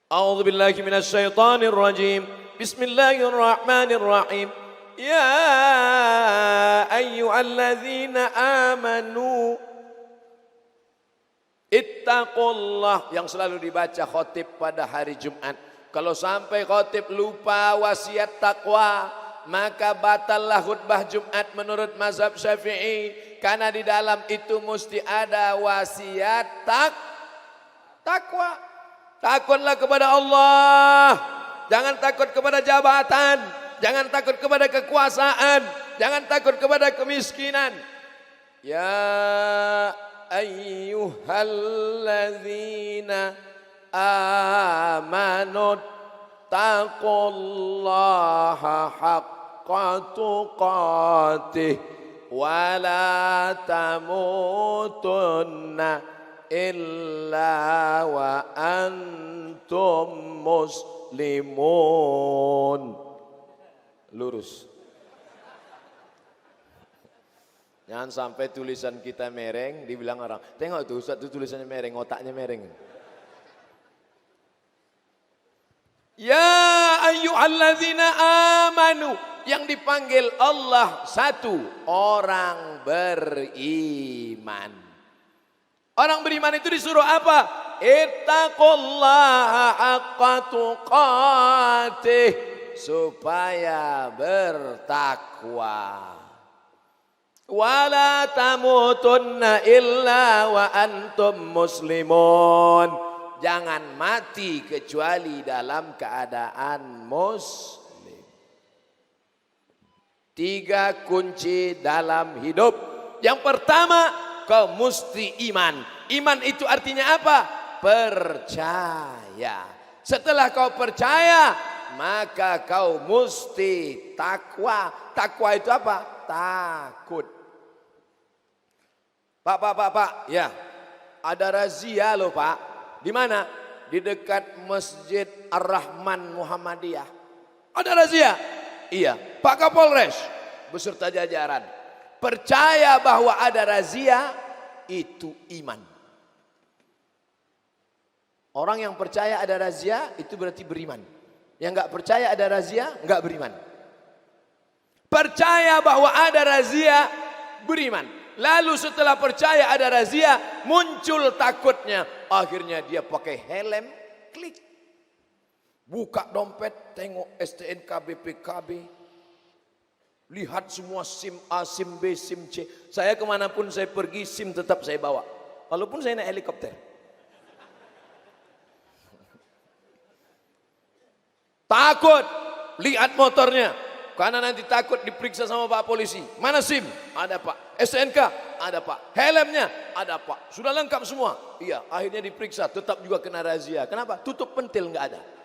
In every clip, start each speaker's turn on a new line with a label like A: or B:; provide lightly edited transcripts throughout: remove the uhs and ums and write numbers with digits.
A: A'udzu billahi minasy syaithanir rajim. Bismillahirrahmanirrahim. Ya ayyuhalladzina amanu ittaqullah, yang selalu dibaca khatib pada hari Jumat. Kalau sampai khatib lupa wasiat takwa, maka batallah khutbah Jumat menurut mazhab Syafi'i, karena di dalam itu mesti ada wasiat takwa. Takutlah kepada Allah, jangan takut kepada jabatan, jangan takut kepada kekuasaan, jangan takut kepada kemiskinan. Ya ayyuhalladzina amanu taqullaha haqqa tuqatih wa la tamutunna illa wa antum muslimun. Lurus. Jangan sampai tulisan kita mereng, dibilang orang, tengok tuh Ustaz, tuh tulisannya mereng, otaknya mereng. Ya ayyuhalladzina amanu, yang dipanggil Allah satu, orang beriman. Orang beriman itu disuruh apa? Ittaqullaha haqqa tuqatih, supaya bertakwa. Wala tamutunna illa wa antum muslimun, jangan mati kecuali dalam keadaan muslim. 3 kunci dalam hidup. Yang pertama, kau mesti iman. Iman itu artinya apa? Percaya. Setelah kau percaya, maka kau mesti takwa. Takwa itu apa? Takut. Pak, ya, ada razia loh Pak. Di mana? Di dekat Masjid Ar-Rahman Muhammadiyah. Ada razia? Iya. Pak Kapolres beserta jajaran percaya bahwa ada razia, itu iman. Orang yang percaya ada razia itu berarti beriman. Yang enggak percaya ada razia enggak beriman. Percaya bahwa ada razia, beriman. Lalu setelah percaya ada razia, muncul takutnya. Akhirnya dia pakai helm, klik. Buka dompet, tengok STNK, BPKB. Lihat semua SIM A, SIM B, SIM C. Saya kemanapun saya pergi, SIM tetap saya bawa. Walaupun saya naik helikopter. Takut, lihat motornya. Karena nanti takut diperiksa sama Pak Polisi. Mana SIM? Ada Pak. STNK? Ada Pak. Helmnya? Ada Pak. Sudah lengkap semua? Iya, akhirnya diperiksa. Tetap juga kena razia. Kenapa? Tutup pentil nggak ada.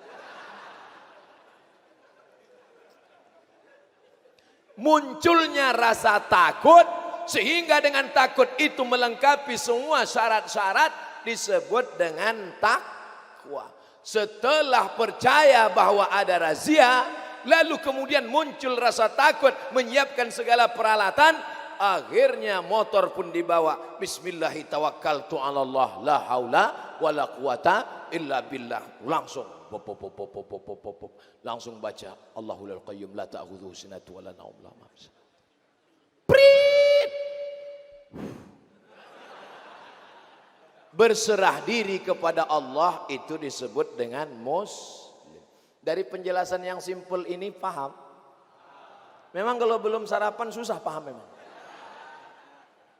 A: Munculnya rasa takut, sehingga dengan takut itu melengkapi semua syarat-syarat, disebut dengan takwa. Setelah percaya bahwa ada razia, lalu kemudian muncul rasa takut, menyiapkan segala peralatan, akhirnya motor pun dibawa. Bismillahi tawakkaltu 'ala Allah, la haula wala quwata illa billah. Langsung baca Allahul Qayyum la ta'khudhuhu sinatun wa la naum. Prit. Berserah diri kepada Allah itu disebut dengan muslim. Dari penjelasan yang simpel ini paham? Memang kalau belum sarapan susah paham memang.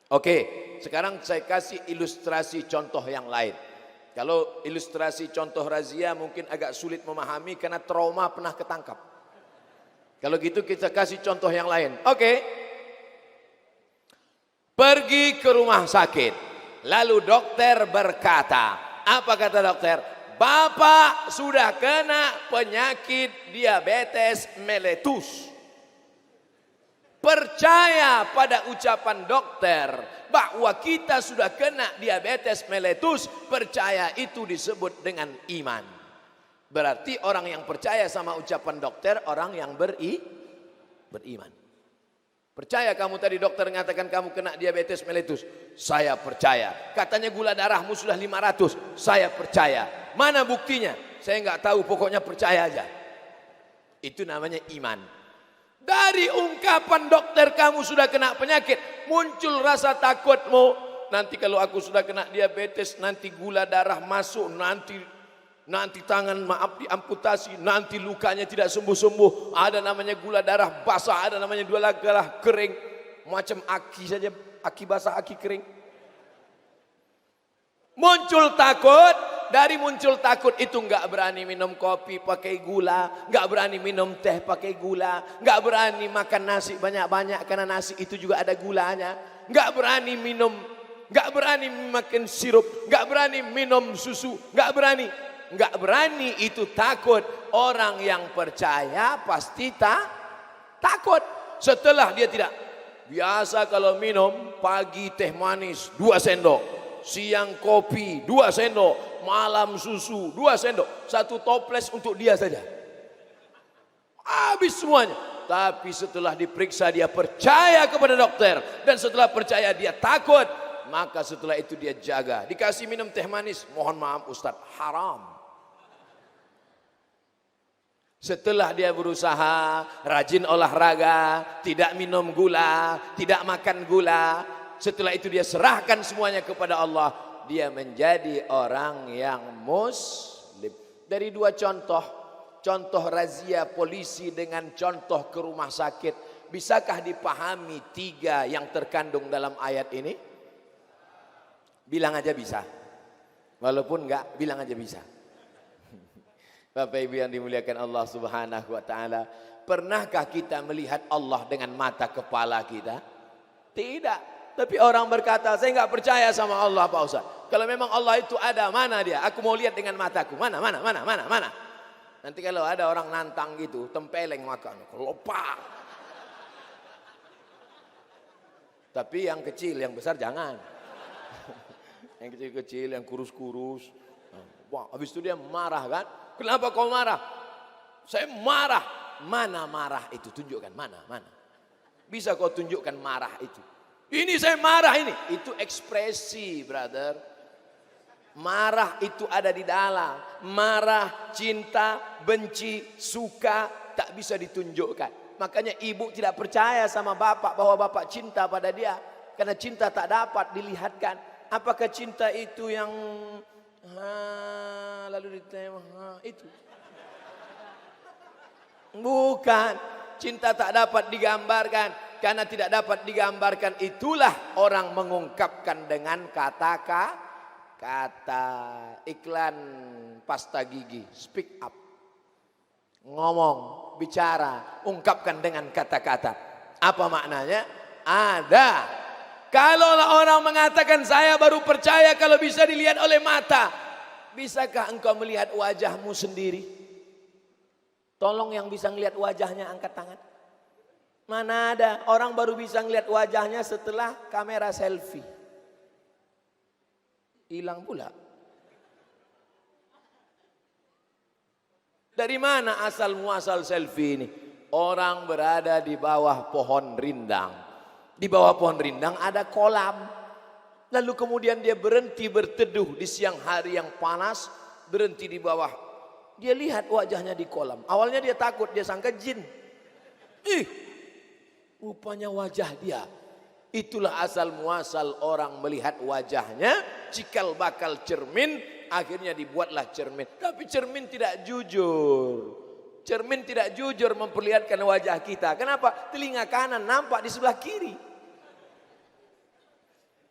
A: Oke, sekarang saya kasih ilustrasi contoh yang lain. Kalau ilustrasi contoh razia mungkin agak sulit memahami karena trauma pernah ketangkap. Kalau gitu kita kasih contoh yang lain. Oke. Pergi ke rumah sakit. Lalu dokter berkata, apa kata dokter? Bapak sudah kena penyakit diabetes meletus. Percaya pada ucapan dokter bahwa kita sudah kena diabetes meletus, percaya itu disebut dengan iman. Berarti orang yang percaya sama ucapan dokter, orang yang beriman. Percaya kamu tadi dokter mengatakan kamu kena diabetes meletus? Saya percaya. Katanya gula darahmu sudah 500, saya percaya. Mana buktinya? saya nggak tahu, pokoknya percaya aja. Itu namanya iman. Dari ungkapan dokter kamu sudah kena penyakit, muncul rasa takutmu. Nanti kalau aku sudah kena diabetes, nanti gula darah masuk, nanti tangan maaf diamputasi, nanti lukanya tidak sembuh-sembuh. Ada namanya gula darah basah, ada namanya gula darah kering. Macam aki saja, aki basah, aki kering. Muncul takut, dari muncul takut itu nggak berani minum kopi pakai gula, nggak berani minum teh pakai gula, nggak berani makan nasi banyak-banyak karena nasi itu juga ada gulanya, nggak berani minum, nggak berani makan sirup, nggak berani minum susu, nggak berani itu takut. Orang yang percaya pasti takut. Setelah dia tidak biasa, kalau minum pagi teh manis 2 sendok, siang kopi 2 sendok, malam susu 2 sendok, 1 toples untuk dia saja, habis semuanya. Tapi setelah diperiksa dia percaya kepada dokter, dan setelah percaya dia takut, maka setelah itu dia jaga. Dikasih minum teh manis, mohon maaf Ustaz, haram. Setelah dia berusaha rajin olahraga, tidak minum gula, tidak makan gula, setelah itu dia serahkan semuanya kepada Allah, dia menjadi orang yang muslim. Dari 2 contoh razia polisi dengan contoh ke rumah sakit, bisakah dipahami 3 yang terkandung dalam ayat ini? Bilang aja bisa. Walaupun enggak, bilang aja bisa. Bapak Ibu yang dimuliakan Allah Subhanahu wa taala, pernahkah kita melihat Allah dengan mata kepala kita? Tidak. Tapi orang berkata, saya enggak percaya sama Allah Pak Ustaz. Kalau memang Allah itu ada, mana dia? Aku mau lihat dengan mataku. Mana? Nanti kalau ada orang nantang gitu, tempeleng makan, kelopak. Tapi yang kecil, yang besar jangan. Yang kecil-kecil, yang kurus-kurus. Wah, habis itu dia marah kan? Kenapa kau marah? Saya marah. Mana marah itu? Tunjukkan mana. Bisa kau tunjukkan marah itu? Ini saya marah ini. Itu ekspresi, brother. Marah itu ada di dalam. Marah, cinta, benci, suka tak bisa ditunjukkan. Makanya ibu tidak percaya sama bapak bahwa bapak cinta pada dia, karena cinta tak dapat dilihatkan. Apakah cinta itu yang lalu ditembak itu? Bukan. Cinta tak dapat digambarkan. Karena tidak dapat digambarkan, itulah orang mengungkapkan dengan kata iklan pasta gigi. Speak up. Ngomong, bicara, ungkapkan dengan kata-kata. Apa maknanya? Ada. Kalau orang mengatakan saya baru percaya kalau bisa dilihat oleh mata, bisakah engkau melihat wajahmu sendiri? Tolong yang bisa melihat wajahnya angkat tangan. Mana ada, orang baru bisa melihat wajahnya setelah kamera selfie. Hilang pula. Dari mana asal muasal selfie ini? Orang berada di bawah pohon rindang. Di bawah pohon rindang ada kolam. Lalu kemudian dia berhenti berteduh di siang hari yang panas. Berhenti di bawah. Dia lihat wajahnya di kolam. Awalnya dia takut, dia sangka jin. Rupanya wajah dia. Itulah asal muasal orang melihat wajahnya. Cikal bakal cermin. Akhirnya dibuatlah cermin. Tapi cermin tidak jujur. Cermin tidak jujur memperlihatkan wajah kita. Kenapa? Telinga kanan nampak di sebelah kiri.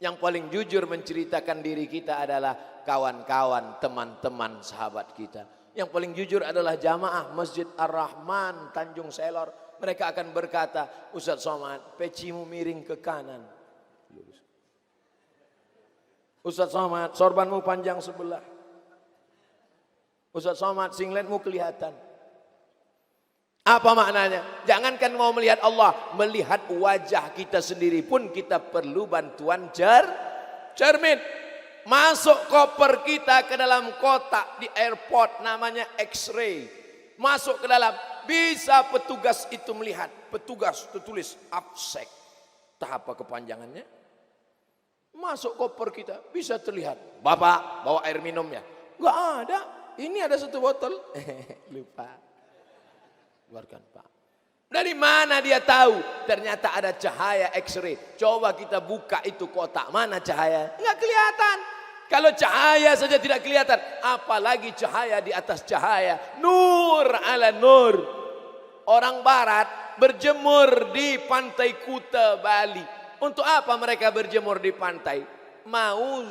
A: Yang paling jujur menceritakan diri kita adalah kawan-kawan, teman-teman, sahabat kita. Yang paling jujur adalah jamaah Masjid Ar-Rahman Tanjung Selor. Mereka akan berkata, Ustaz Somad, pecimu miring ke kanan. Ustaz Somad, sorbanmu panjang sebelah. Ustaz Somad, singletmu kelihatan. Apa maknanya? Jangankan mau melihat Allah, melihat wajah kita sendiri pun kita perlu bantuan cermin. Masuk koper kita ke dalam kotak di airport namanya X-ray. Masuk ke dalam, bisa petugas itu melihat. Petugas tertulis absek. Tak apa kepanjangannya. Masuk koper kita bisa terlihat. Bapak bawa air minumnya. Enggak ada. ini ada satu botol. Lupa. Keluarkan Pak. Dari mana dia tahu? Ternyata ada cahaya X-ray. Coba kita buka itu kotak. Mana cahaya? Enggak kelihatan. Kalau cahaya saja tidak kelihatan, apalagi cahaya di atas cahaya. Nur ala nur. Orang barat berjemur di pantai Kuta, Bali. Untuk apa mereka berjemur di pantai? Mau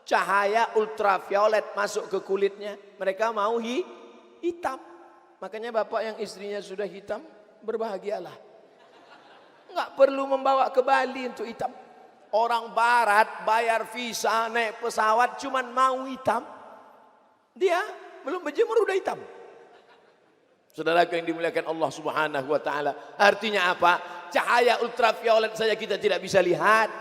A: cahaya ultraviolet masuk ke kulitnya. Mereka mau hitam. Makanya bapak yang istrinya sudah hitam, berbahagialah. Enggak perlu membawa ke Bali untuk hitam. Orang barat bayar visa naik pesawat cuman mau hitam. Dia belum berjemur udah hitam. Saudaraku yang dimuliakan Allah Subhanahu wa taala. Artinya apa? Cahaya ultraviolet saja kita tidak bisa lihat.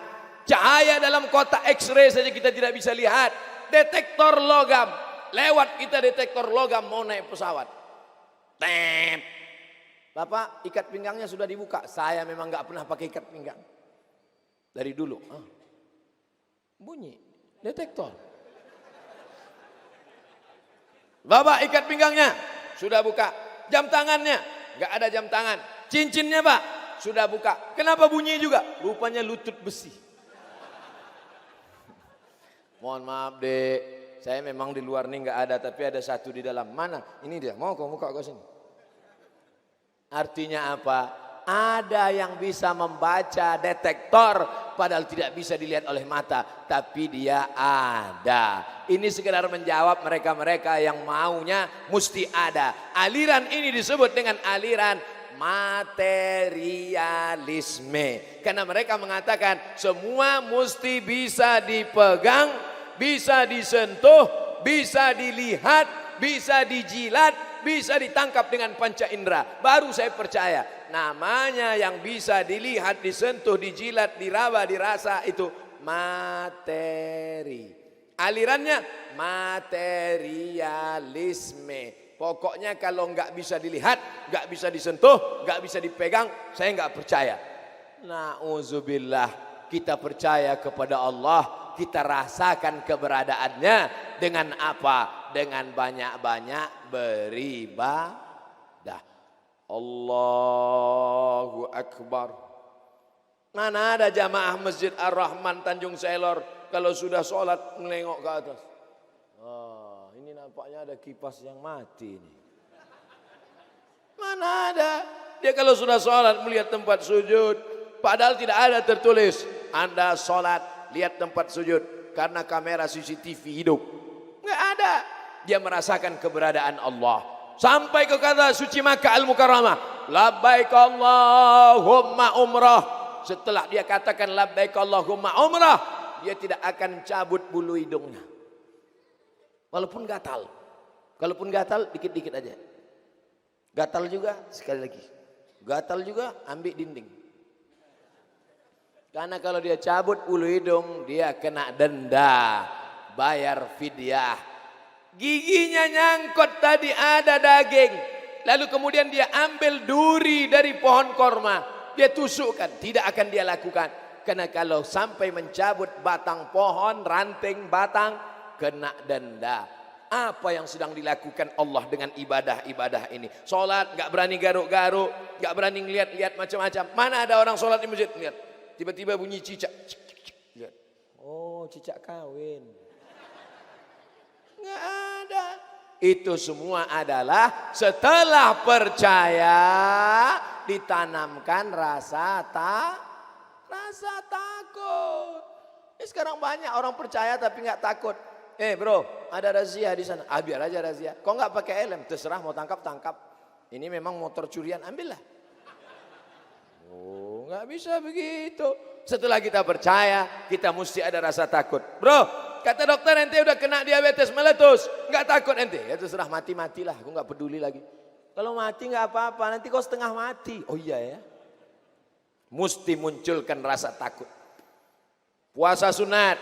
A: Cahaya dalam kotak X-ray saja kita tidak bisa lihat. Detektor logam. Lewat kita detektor logam mau naik pesawat. Tep. Bapak ikat pinggangnya sudah dibuka. Saya memang nggak pernah pakai ikat pinggang. Dari dulu. Bunyi. Detektor. Bapak ikat pinggangnya. Sudah buka. Jam tangannya. Nggak ada jam tangan. Cincinnya Pak. Sudah buka. Kenapa bunyi juga? Rupanya lutut besi. Mohon maaf dek. Saya memang di luar nih nggak ada. Tapi ada satu di dalam. Mana? Ini dia. Mau kamu buka ke sini. Artinya apa? Ada yang bisa membaca detektor padahal tidak bisa dilihat oleh mata, tapi dia ada. Ini sekedar menjawab mereka-mereka yang maunya mesti ada. Aliran ini disebut dengan aliran materialisme. Karena mereka mengatakan semua mesti bisa dipegang, bisa disentuh, bisa dilihat, bisa dijilat, bisa ditangkap dengan panca indera. Baru saya percaya. Namanya yang bisa dilihat, disentuh, dijilat, diraba, dirasa itu materi. Alirannya materialisme. Pokoknya kalau nggak bisa dilihat, nggak bisa disentuh, nggak bisa dipegang, saya nggak percaya. Nauzubillah, kita percaya kepada Allah, kita rasakan keberadaannya dengan apa? Dengan banyak-banyak beribadah. Allahu Akbar. Mana ada jamaah Masjid Ar-Rahman Tanjung Selor kalau sudah sholat menengok ke atas. Ini nampaknya ada kipas yang mati nih. Mana ada? Dia kalau sudah sholat melihat tempat sujud, padahal tidak ada tertulis Anda sholat lihat tempat sujud karena kamera CCTV hidup. Nggak ada. Dia merasakan keberadaan Allah. Sampai ke kata suci Makkah Al-Mukarramah, labbaik Allahumma umrah. Setelah dia katakan labbaik Allahumma umrah, dia tidak akan cabut bulu hidungnya. Walaupun gatal. Kalaupun gatal dikit-dikit aja. Gatal juga sekali lagi. Gatal juga ambil dinding. Karena kalau dia cabut bulu hidung, dia kena denda, bayar fidyah. Giginya nyangkut tadi ada daging. Lalu kemudian dia ambil duri dari pohon korma. Dia tusukkan. Tidak akan dia lakukan. Karena kalau sampai mencabut batang pohon, ranting batang, kena denda. Apa yang sedang dilakukan Allah dengan ibadah-ibadah ini? Sholat gak berani garuk-garuk, gak berani ngeliat-liat macam-macam. Mana ada orang sholat di masjid? Lihat. Tiba-tiba bunyi cicak. Lihat. Oh, cicak kawin. Nggak ada. Itu semua adalah setelah percaya ditanamkan rasa takut. Sekarang banyak orang percaya tapi nggak takut. Bro, ada razia di sana. Biar aja razia. Kok nggak pakai helm? Terserah mau tangkap. Ini memang motor curian, ambillah. Oh, nggak bisa begitu. Setelah kita percaya, kita mesti ada rasa takut. Bro, kata dokter ente udah kena diabetes meletus, nggak takut ente? Ya terserah, mati-matilah, aku nggak peduli lagi. Kalau mati nggak apa-apa, nanti kau setengah mati. Oh iya ya. Mesti munculkan rasa takut. Puasa sunat,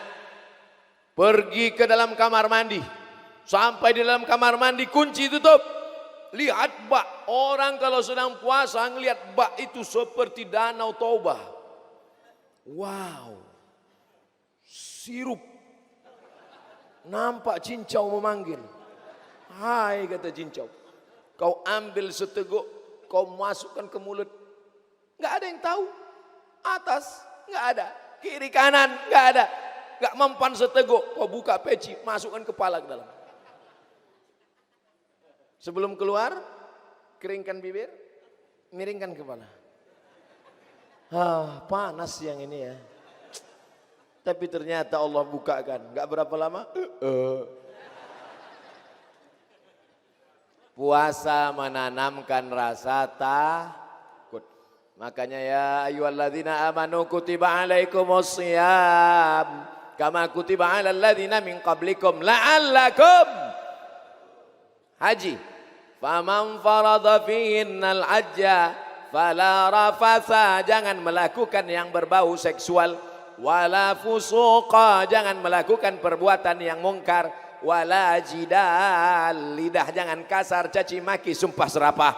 A: pergi ke dalam kamar mandi, sampai di dalam kamar mandi kunci tutup. Lihat bak, orang kalau sedang puasa ngelihat bak itu seperti danau Taubah. Wow, sirup. Nampak cincau memanggil. Hai kata cincau, kau ambil seteguk, kau masukkan ke mulut. Nggak ada yang tahu. Atas nggak ada, kiri kanan nggak ada. Nggak mempan seteguk, kau buka peci, masukkan kepala ke dalam. Sebelum keluar, keringkan bibir, miringkan kepala. Panas yang ini ya. Tapi ternyata Allah bukakan, nggak berapa lama. Puasa menanamkan rasa takut. Makanya ya ayyuhalladzina amanu kutiba alaikumusiyam kama kutiba alal ladzina min qablikum la'allakum haji. Faman farada fihinnal hajja fala rafasa, jangan melakukan yang berbau seksual, wala fusuqa, jangan melakukan perbuatan yang mungkar, wala jidal, lidah jangan kasar, caci maki, sumpah serapah.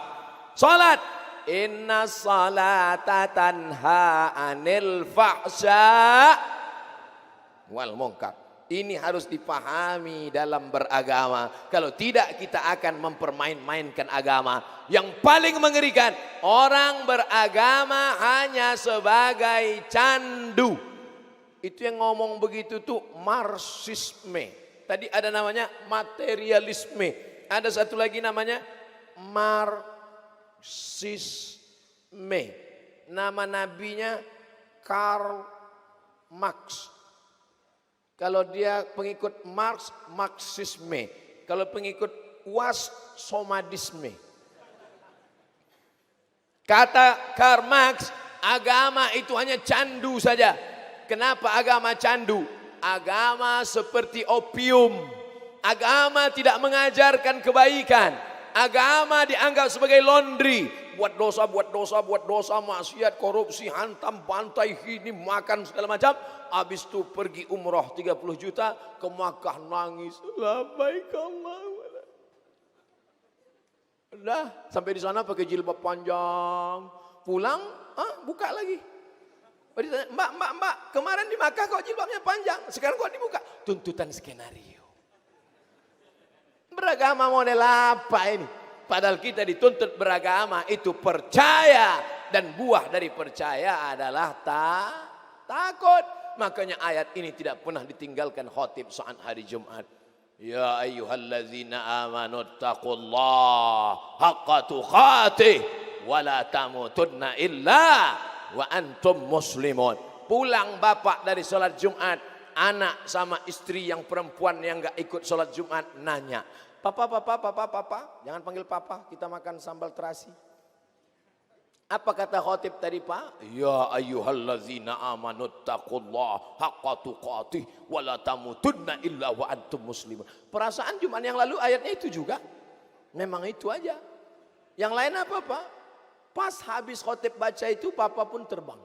A: Salat, inna salata tanha anil fahsya wal munkar. Ini harus dipahami dalam beragama. Kalau tidak kita akan mempermain-mainkan agama. Yang paling mengerikan, orang beragama hanya sebagai candu. Itu yang ngomong begitu tuh marxisme. Tadi ada namanya materialisme. Ada satu lagi namanya marxisme. Nama nabinya Karl Marx. Kalau dia pengikut Marx, Marxisme. Kalau pengikut Was, Somadisme. Kata Karl Marx, agama itu hanya candu saja. Kenapa agama candu? Agama seperti opium. Agama tidak mengajarkan kebaikan. Agama dianggap sebagai laundry. Buat dosa, maksiat, korupsi, hantam, bantai, ini makan segala macam. Habis itu pergi umroh 30 juta ke Makkah nangis. Labbaik Allahumma. Udah sampai di sana pakai jilbab panjang. Pulang, buka lagi. Ditanya, mbak, kemarin di Makkah kok jilbabnya panjang, sekarang kok dibuka? Tuntutan skenario. Beragama model apa ini? Padahal kita dituntut beragama itu percaya, dan buah dari percaya adalah takut. Makanya ayat ini tidak pernah ditinggalkan khatib saat hari Jumat. Ya ayyuhalladzina amanu taqullaha haqqa tuqatih wa la tamutunna illa wa antum muslimun. Pulang bapak dari sholat Jumat, anak sama istri yang perempuan yang gak ikut sholat Jumat nanya, Papa, jangan panggil papa, kita makan sambal terasi. Apa kata khotib tadi Pak? Ya ayyuhallazina amanu taqullaha haqqa tuqatih wa la tamutunna illa wa antum muslimun. Perasaan Jumat yang lalu ayatnya itu juga. Memang itu aja. Yang lain apa Pak? Pas habis khotib baca itu papa pun terbang.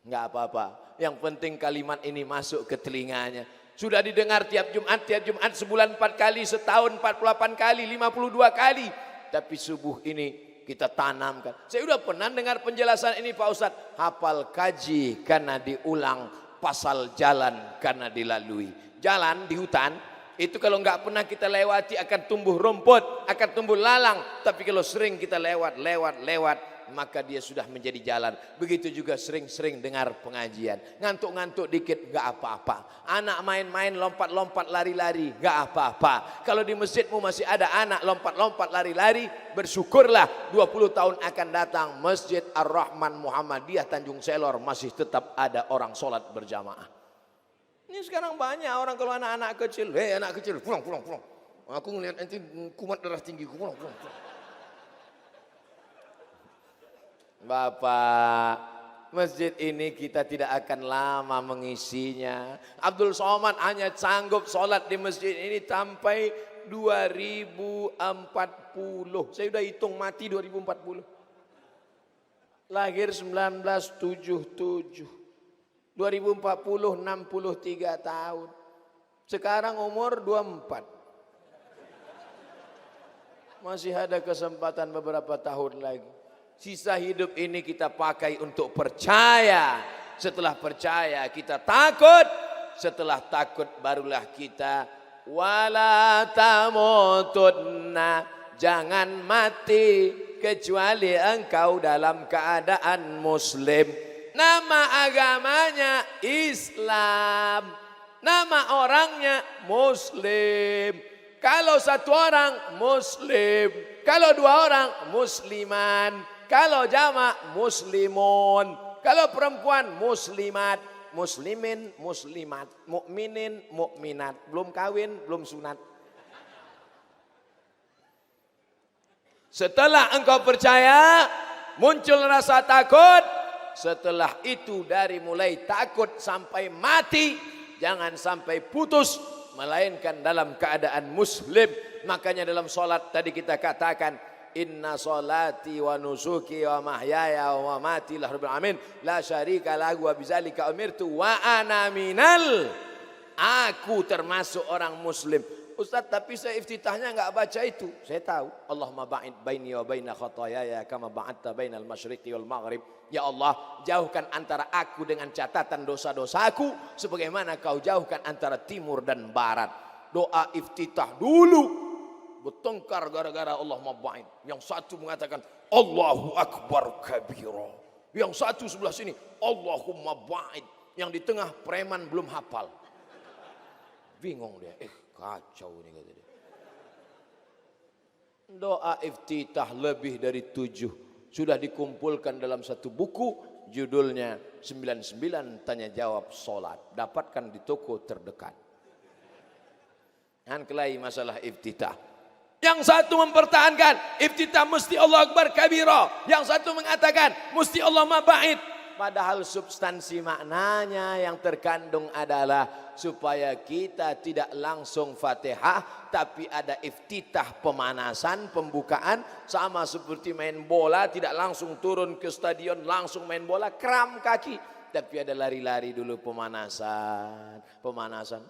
A: Enggak apa-apa. Yang penting kalimat ini masuk ke telinganya. Sudah didengar tiap Jumat sebulan 4 kali, setahun 48 kali, 52 kali. Tapi subuh ini kita tanamkan. Saya sudah pernah dengar penjelasan ini Pak Ustadz. Hafal kaji karena diulang, pasal jalan karena dilalui. Jalan di hutan, itu kalau nggak pernah kita lewati akan tumbuh rumput, akan tumbuh lalang. Tapi kalau sering kita lewat, maka dia sudah menjadi jalan. Begitu juga sering-sering dengar pengajian. Ngantuk-ngantuk dikit gak apa-apa. Anak main-main lompat-lompat lari-lari gak apa-apa. Kalau di masjidmu masih ada anak lompat-lompat lari-lari, bersyukurlah 20 tahun akan datang Masjid Ar-Rahman Muhammadiyah Tanjung Selor masih tetap ada orang sholat berjamaah. Ini sekarang banyak orang kalau anak-anak kecil, anak kecil pulang. Aku ngeliat nanti kumat darah tinggi, pulang. Bapak, masjid ini kita tidak akan lama mengisinya. Abdul Somad hanya sanggup sholat di masjid ini sampai 2040. Saya sudah hitung mati 2040. Lahir 1977. 2040 63 tahun. Sekarang umur 24. Masih ada kesempatan beberapa tahun lagi. Sisa hidup ini kita pakai untuk percaya. Setelah percaya kita takut. setelah takut barulah kita wala tamutunna, jangan mati kecuali engkau dalam keadaan muslim. Nama agamanya Islam, nama orangnya muslim. Kalau satu orang muslim, kalau dua orang musliman, kalau jamak muslimun, kalau perempuan muslimat, muslimin, muslimat, mukminin, mukminat. Belum kawin, belum sunat. Setelah engkau percaya, muncul rasa takut. Setelah itu dari mulai takut sampai mati, jangan sampai putus, melainkan dalam keadaan muslim. Makanya dalam solat tadi kita katakan, inna solati wa nusuki wa mahyaya wa mamati lillahi rabbil alamin la syarika lahu wa bidzalika umirtu wa ana minal, aku termasuk orang muslim. Ustaz, tapi saya iftitahnya enggak baca itu. Saya tahu. Allahumma ba'id baini wa baina khataayaya kama ba'adta bainal masyriqi wal maghrib. Ya Allah, jauhkan antara aku dengan catatan dosa-dosaku sebagaimana kau jauhkan antara timur dan barat. Doa iftitah dulu bertengkar gara-gara Allahumma ba'id. Yang satu mengatakan Allahu akbar kabira, yang satu sebelah sini Allahumma ba'id, yang di tengah preman belum hafal. Bingung dia, kacau nih kata dia. Doa iftitah lebih dari 7 sudah dikumpulkan dalam satu buku, judulnya 99 tanya jawab solat. Dapatkan di toko terdekat. Kan kelai masalah iftitah. Yang satu mempertahankan iftitah mesti Allah akbar kabira, yang satu mengatakan mesti Allah mabait. Padahal substansi maknanya yang terkandung adalah supaya kita tidak langsung Fatihah, tapi ada iftitah, pemanasan, pembukaan. Sama seperti main bola, tidak langsung turun ke stadion langsung main bola, kram kaki, tapi ada lari-lari dulu, pemanasan.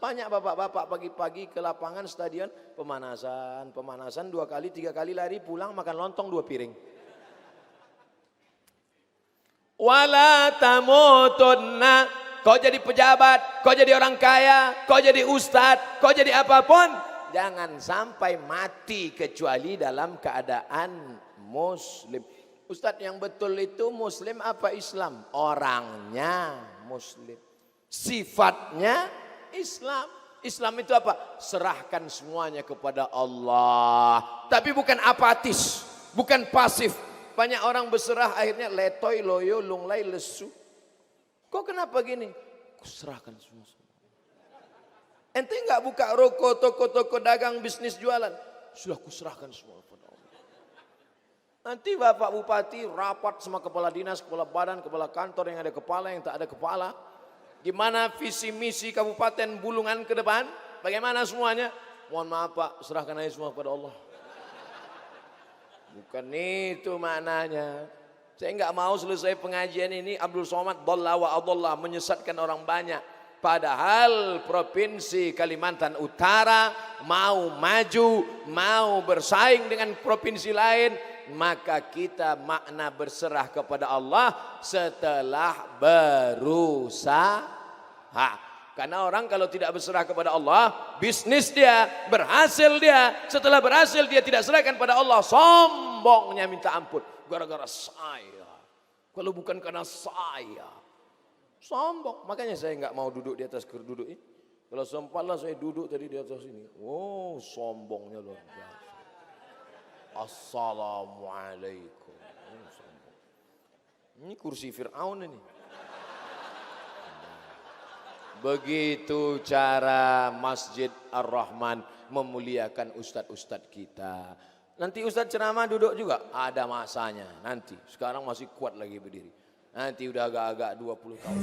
A: Banyak bapak-bapak pagi-pagi ke lapangan stadion, pemanasan 2 kali 3 kali lari, pulang makan lontong 2 piring. Wala tamutunna, kau jadi pejabat, kau jadi orang kaya, kau jadi ustadz, kau jadi apapun, jangan sampai mati kecuali dalam keadaan muslim. Ustadz, yang betul itu muslim apa Islam? Orangnya muslim, sifatnya Islam. Islam itu apa? Serahkan semuanya kepada Allah, tapi bukan apatis, bukan pasif. Banyak orang berserah akhirnya letoy, loyo, lunglai, lesu. Kok kenapa gini? Kuserahkan semua. Ente enggak buka roko, toko-toko dagang, bisnis jualan. Sudah kuserahkan semua kepada Allah. Nanti Bapak Bupati rapat sama kepala dinas, kepala badan, kepala kantor yang ada kepala, yang tak ada kepala. Gimana visi misi Kabupaten Bulungan ke depan? Bagaimana semuanya? Mohon maaf Pak, serahkan aja semua kepada Allah. Bukan itu maknanya. Saya enggak mau selesai pengajian ini Abdul Somad dhalla wa adalla, menyesatkan orang banyak. Padahal Provinsi Kalimantan Utara mau maju, mau bersaing dengan provinsi lain, maka kita makna berserah kepada Allah setelah berusaha. Karena orang kalau tidak berserah kepada Allah, bisnis dia, berhasil dia, setelah berhasil dia tidak serahkan pada Allah, sombongnya minta ampun. Gara-gara saya, kalau bukan karena saya, sombong. Makanya saya nggak mau duduk di atas duduk ini. Kalau sempatlah saya duduk tadi di atas ini. Oh, sombongnya luar biasa. Assalamualaikum. Ini kursi Fir'aun ini. Begitu cara Masjid Ar-Rahman memuliakan ustadz-ustadz kita. Nanti ustadz ceramah duduk juga, ada masanya nanti. Sekarang masih kuat lagi berdiri. Nanti udah agak-agak 20 tahun.